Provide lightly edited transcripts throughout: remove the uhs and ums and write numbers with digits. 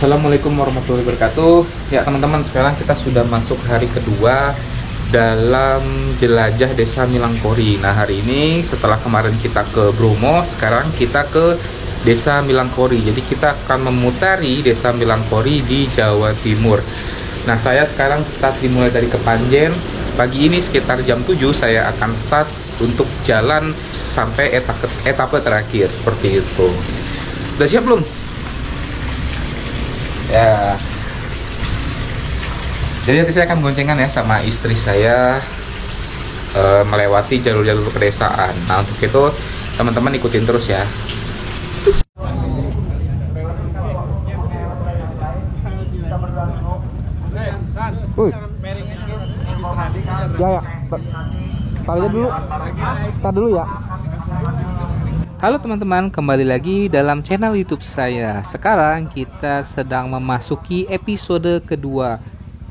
Assalamualaikum warahmatullahi wabarakatuh. Ya teman-teman, sekarang kita sudah masuk hari kedua dalam jelajah Desa Milangkori. Nah, hari ini setelah kemarin kita ke Bromo, sekarang kita ke Desa Milangkori. Jadi kita akan memutari Desa Milangkori di Jawa Timur. Nah, saya sekarang start dimulai dari Kepanjen. Pagi ini sekitar jam 7 saya akan start untuk jalan sampai etape terakhir seperti itu. Udah siap belum? Ya, jadi nanti saya akan boncengan ya sama istri saya melewati jalur-jalur pedesaan. Nah, untuk itu teman-teman ikutin terus ya. Ya, tar dulu ya. Halo teman-teman, kembali lagi dalam channel YouTube saya. Sekarang kita sedang memasuki episode kedua,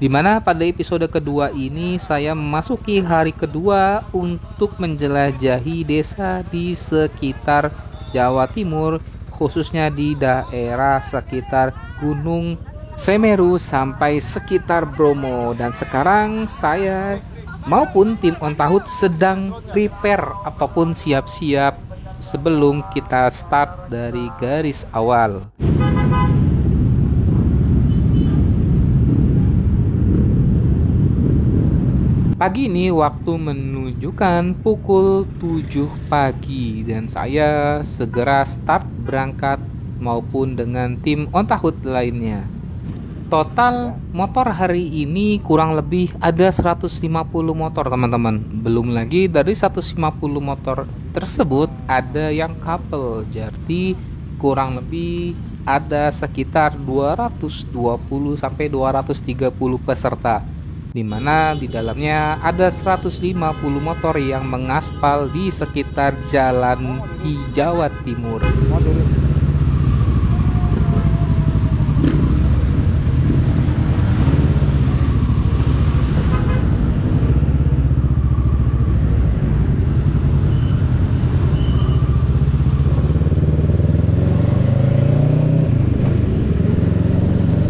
dimana pada episode kedua ini saya memasuki hari kedua untuk menjelajahi desa di sekitar Jawa Timur, khususnya di daerah sekitar Gunung Semeru sampai sekitar Bromo. Dan sekarang saya maupun tim Ontahut sedang prepare ataupun siap-siap sebelum kita start dari garis awal. Pagi ini waktu menunjukkan pukul 7 pagi dan saya segera start berangkat maupun dengan tim Ontahut lainnya. Total motor hari ini kurang lebih ada 150 motor teman-teman. Belum lagi dari 150 motor tersebut ada yang couple. Jadi kurang lebih ada sekitar 220 sampai 230 peserta. Di mana di dalamnya ada 150 motor yang mengaspal di sekitar jalan di Jawa Timur.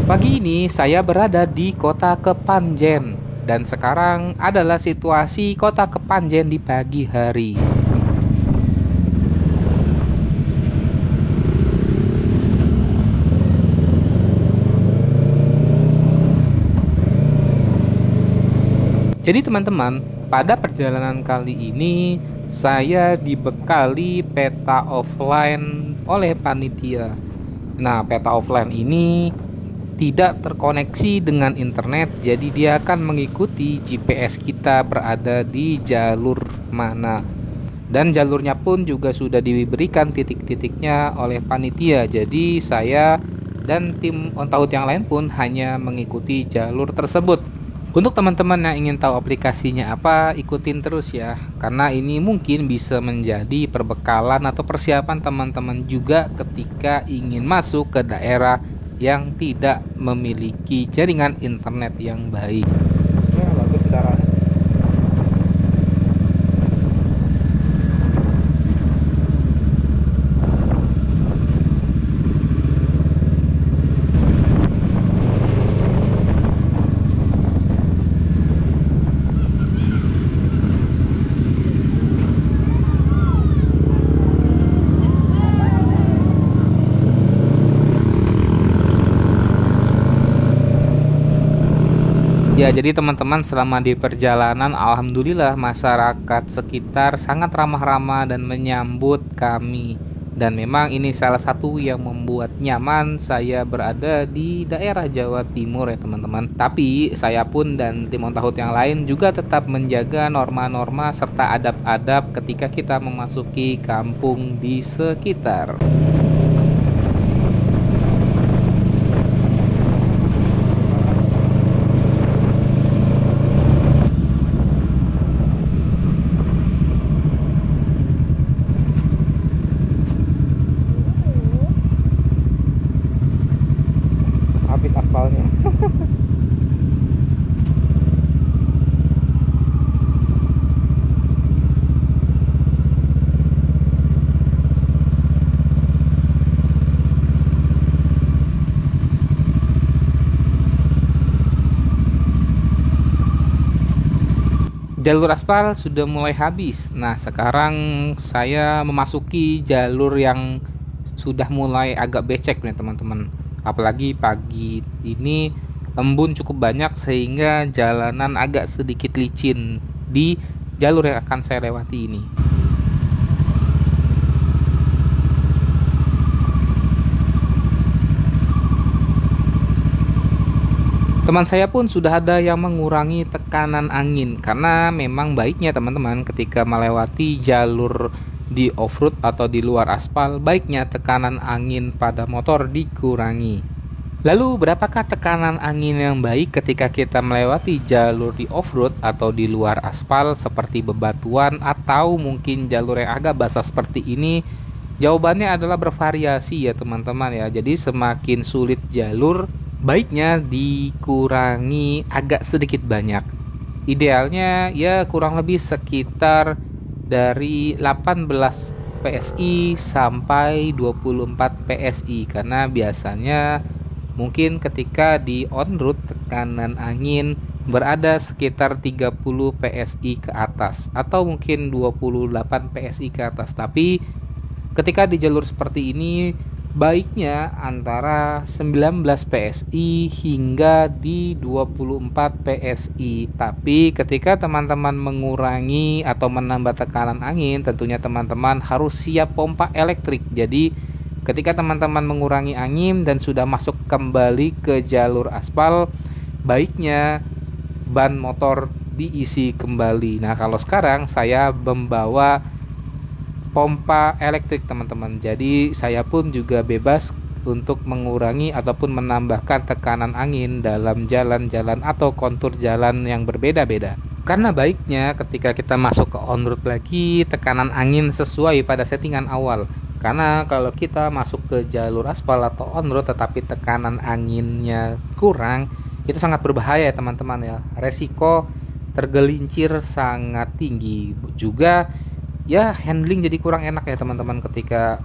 Pagi ini saya berada di kota Kepanjen dan sekarang adalah situasi kota Kepanjen di pagi hari. Jadi teman-teman, pada perjalanan kali ini saya dibekali peta offline oleh panitia. Nah, peta offline ini tidak terkoneksi dengan internet, jadi dia akan mengikuti GPS kita berada di jalur mana. Dan jalurnya pun juga sudah diberikan titik-titiknya oleh panitia. Jadi saya dan tim Ontahut yang lain pun hanya mengikuti jalur tersebut. Untuk teman-teman yang ingin tahu aplikasinya apa, ikutin terus ya. Karena ini mungkin bisa menjadi perbekalan atau persiapan teman-teman juga ketika ingin masuk ke daerah yang tidak memiliki jaringan internet yang baik. Ya, bagus darahnya. Ya, jadi teman-teman selama di perjalanan alhamdulillah masyarakat sekitar sangat ramah-ramah dan menyambut kami. Dan memang ini salah satu yang membuat nyaman saya berada di daerah Jawa Timur ya teman-teman. Tapi saya pun dan tim Ontahut yang lain juga tetap menjaga norma-norma serta adab-adab ketika kita memasuki kampung di sekitar. Aspalnya. jalur aspal sudah mulai habis. Nah, sekarang saya memasuki jalur yang sudah mulai agak becek nih teman-teman. Apalagi pagi ini embun cukup banyak sehingga jalanan agak sedikit licin di jalur yang akan saya lewati ini. Teman saya pun sudah ada yang mengurangi tekanan angin, karena memang baiknya teman-teman ketika melewati jalur di off-road atau di luar aspal, baiknya tekanan angin pada motor dikurangi. Lalu berapakah tekanan angin yang baik ketika kita melewati jalur di off-road atau di luar aspal seperti bebatuan atau mungkin jalur yang agak basah seperti ini? Jawabannya adalah bervariasi ya teman-teman ya. Jadi semakin sulit jalur, baiknya dikurangi agak sedikit banyak. Idealnya ya kurang lebih sekitar dari 18 PSI sampai 24 PSI, karena biasanya mungkin ketika di on road tekanan angin berada sekitar 30 PSI ke atas atau mungkin 28 PSI ke atas. Tapi ketika di jalur seperti ini baiknya antara 19 PSI hingga di 24 PSI. Tapi ketika teman-teman mengurangi atau menambah tekanan angin, tentunya teman-teman harus siap pompa elektrik. Jadi ketika teman-teman mengurangi angin dan sudah masuk kembali ke jalur aspal, baiknya ban motor diisi kembali. Nah, kalau sekarang saya membawa pompa elektrik teman-teman, jadi saya pun juga bebas untuk mengurangi ataupun menambahkan tekanan angin dalam jalan-jalan atau kontur jalan yang berbeda-beda. Karena baiknya ketika kita masuk ke on-road lagi, tekanan angin sesuai pada settingan awal. Karena kalau kita masuk ke jalur aspal atau on-road tetapi tekanan anginnya kurang, itu sangat berbahaya ya teman-teman ya. Resiko tergelincir sangat tinggi. Juga ya handling jadi kurang enak ya teman-teman ketika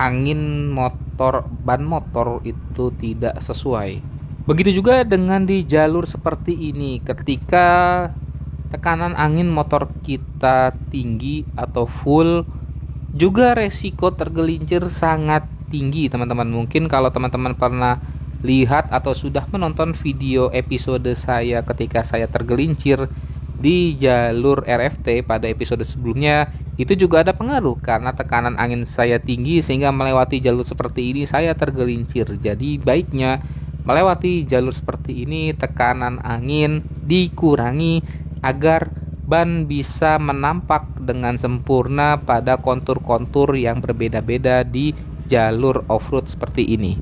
angin motor, ban motor itu tidak sesuai. Begitu juga dengan di jalur seperti ini, ketika tekanan angin motor kita tinggi atau full, juga resiko tergelincir sangat tinggi teman-teman. Mungkin kalau teman-teman pernah lihat atau sudah menonton video episode saya ketika saya tergelincir di jalur RFT pada episode sebelumnya, itu juga ada pengaruh karena tekanan angin saya tinggi sehingga melewati jalur seperti ini saya tergelincir. Jadi baiknya melewati jalur seperti ini tekanan angin dikurangi agar ban bisa menampak dengan sempurna pada kontur-kontur yang berbeda-beda di jalur off-road seperti ini.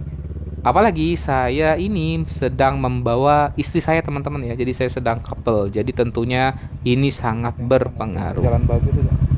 Apalagi saya ini sedang membawa istri saya teman-teman ya, jadi saya sedang couple, jadi tentunya ini sangat berpengaruh. Jalan bagus itu.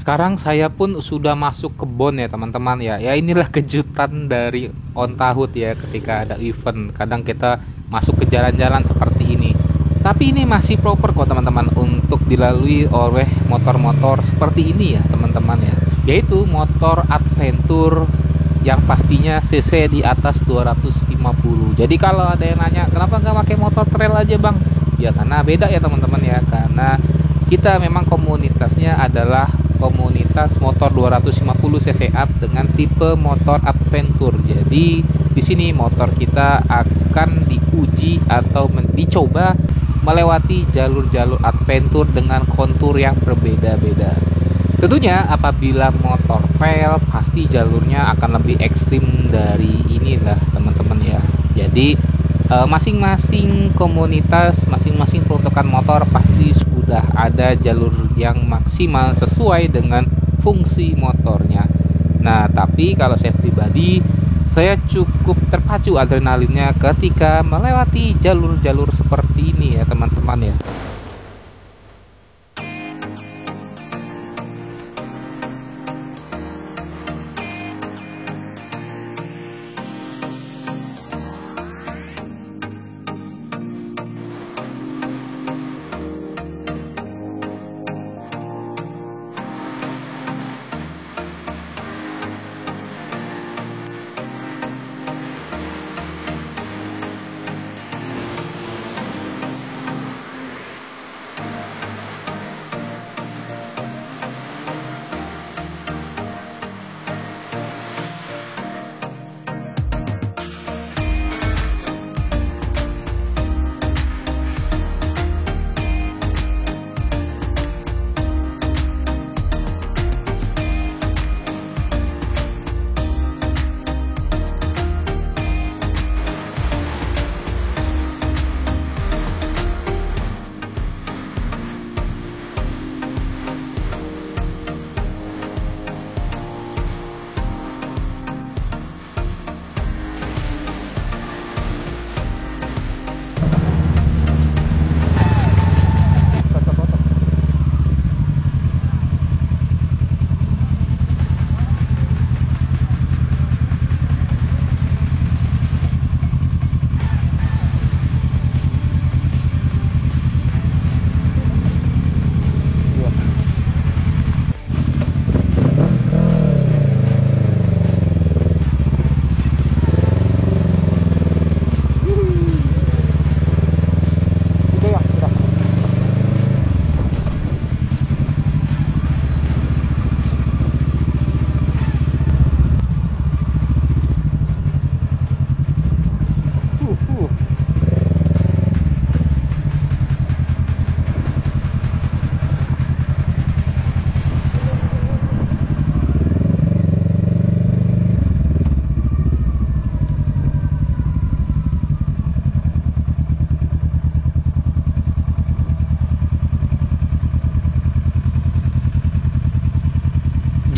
sekarang saya pun sudah masuk kebun ya teman-teman ya. Ya inilah kejutan dari On Tahut ya ketika ada event. Kadang kita masuk ke jalan-jalan seperti ini. Tapi ini masih proper kok teman-teman untuk dilalui oleh motor-motor seperti ini ya teman-teman ya. Yaitu motor adventure yang pastinya cc di atas 250. Jadi kalau ada yang nanya kenapa nggak pakai motor trail aja bang? Ya karena beda ya teman-teman ya. Karena kita memang komunitasnya adalah komunitas motor 250 cc up dengan tipe motor adventure. Jadi di sini motor kita akan diuji atau dicoba melewati jalur-jalur adventure dengan kontur yang berbeda-beda. Tentunya apabila motor trail pasti jalurnya akan lebih ekstrim dari inilah teman-teman ya. Jadi masing-masing komunitas, masing-masing peruntukan motor pasti sudah ada jalur yang maksimal sesuai dengan fungsi motornya. Nah, tapi kalau saya pribadi, saya cukup terpacu adrenalinnya ketika melewati jalur-jalur seperti ini ya teman-teman ya.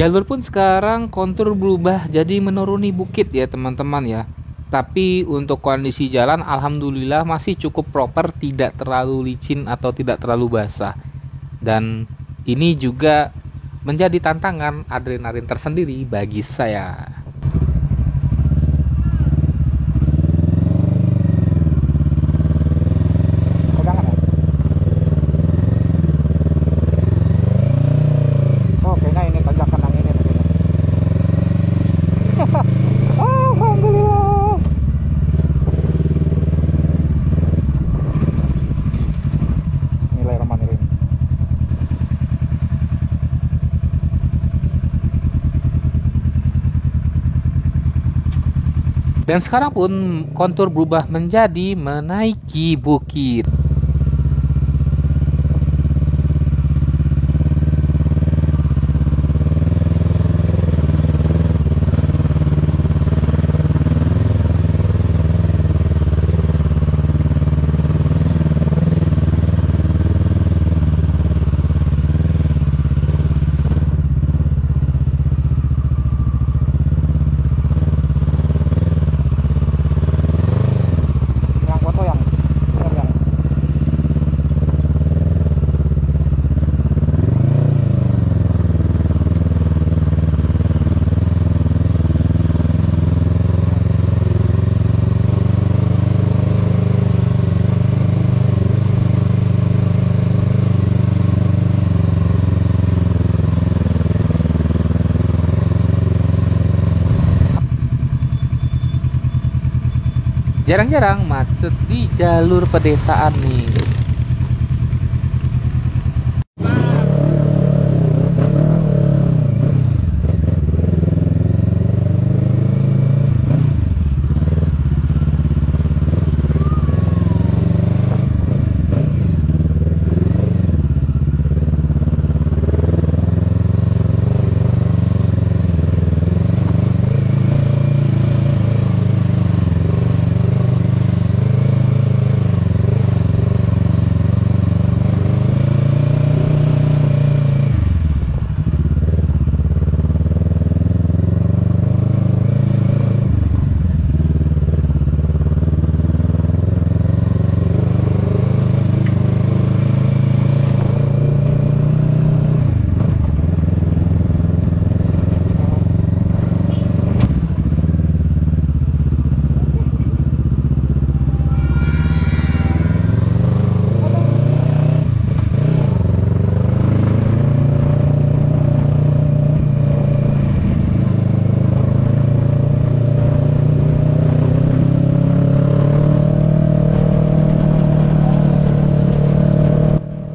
Jalur pun sekarang kontur berubah jadi menuruni bukit ya teman-teman ya. Tapi untuk kondisi jalan alhamdulillah masih cukup proper, tidak terlalu licin atau tidak terlalu basah. Dan ini juga menjadi tantangan adrenalin tersendiri bagi saya. Dan sekarang pun kontur berubah menjadi menaiki bukit. Jarang-jarang macet di jalur pedesaan nih.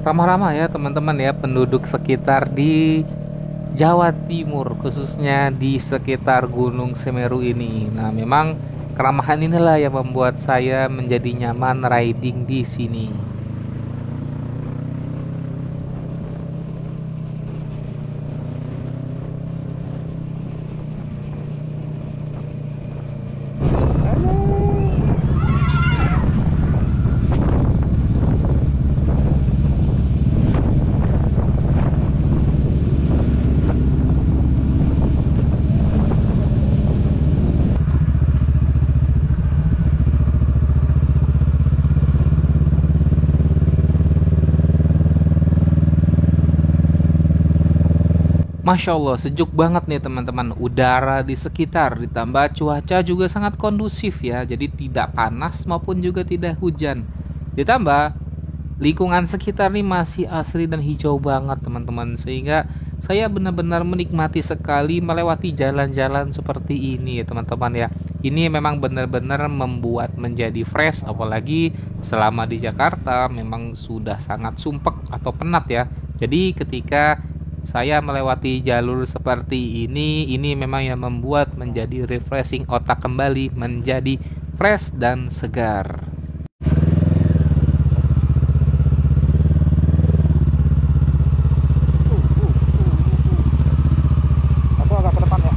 Ramah-ramah ya teman-teman ya penduduk sekitar di Jawa Timur, khususnya di sekitar Gunung Semeru ini. Nah, memang keramahan inilah yang membuat saya menjadi nyaman riding di sini. Masya Allah, sejuk banget nih teman-teman. Udara di sekitar, ditambah cuaca juga sangat kondusif ya. Jadi tidak panas maupun juga tidak hujan. Ditambah lingkungan sekitar nih masih asri dan hijau banget teman-teman. Sehingga saya benar-benar menikmati sekali melewati jalan-jalan seperti ini ya teman-teman ya. Ini memang benar-benar membuat menjadi fresh. Apalagi selama di Jakarta memang sudah sangat sumpek atau penat ya. Jadi ketika saya melewati jalur seperti ini memang yang membuat menjadi refreshing otak kembali, menjadi fresh dan segar. Aku agak ke depan ya.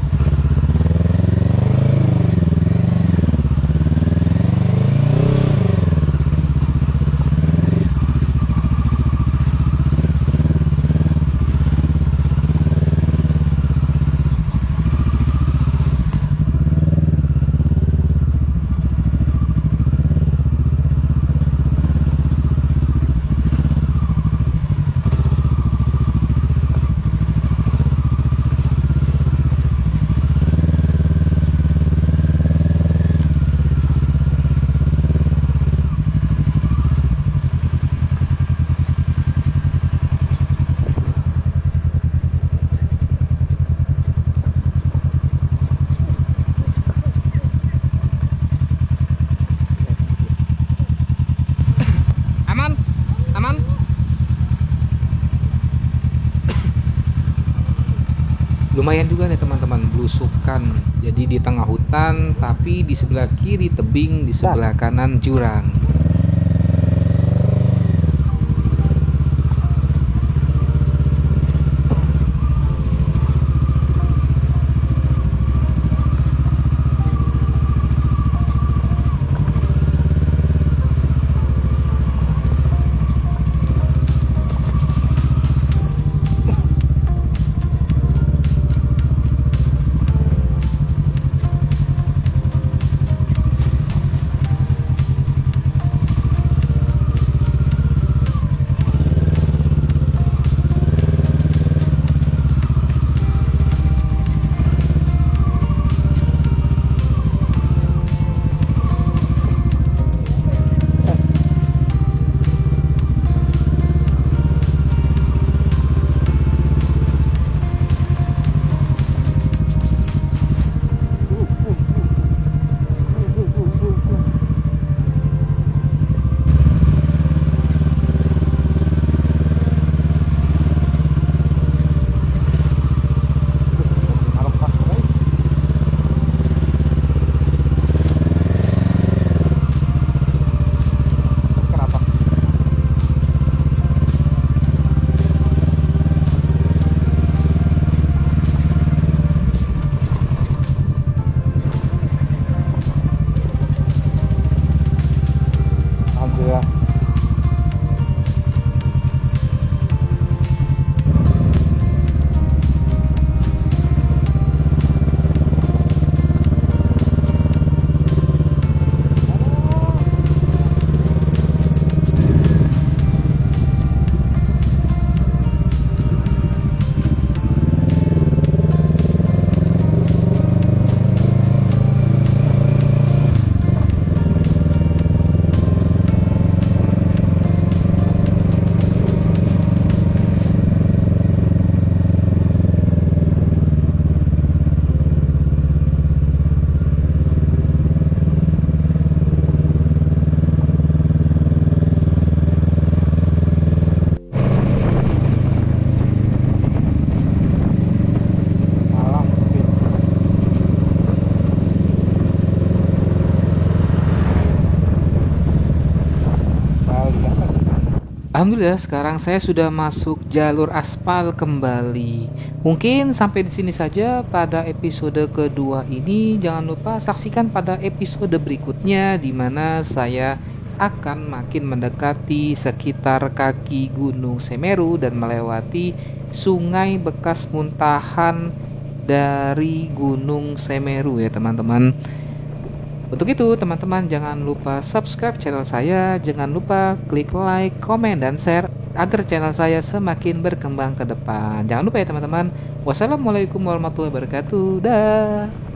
Aman, aman. Lumayan juga nih teman-teman, belusukan. Jadi di tengah hutan, tapi di sebelah kiri tebing, di sebelah kanan jurang. Alhamdulillah sekarang saya sudah masuk jalur aspal kembali. Mungkin sampai di sini saja pada episode kedua ini. Jangan lupa saksikan pada episode berikutnya di mana saya akan makin mendekati sekitar kaki Gunung Semeru dan melewati sungai bekas muntahan dari Gunung Semeru ya teman-teman. Untuk itu teman-teman jangan lupa subscribe channel saya, jangan lupa klik like, komen, dan share agar channel saya semakin berkembang ke depan. Jangan lupa ya teman-teman. Wassalamualaikum warahmatullahi wabarakatuh. Dah.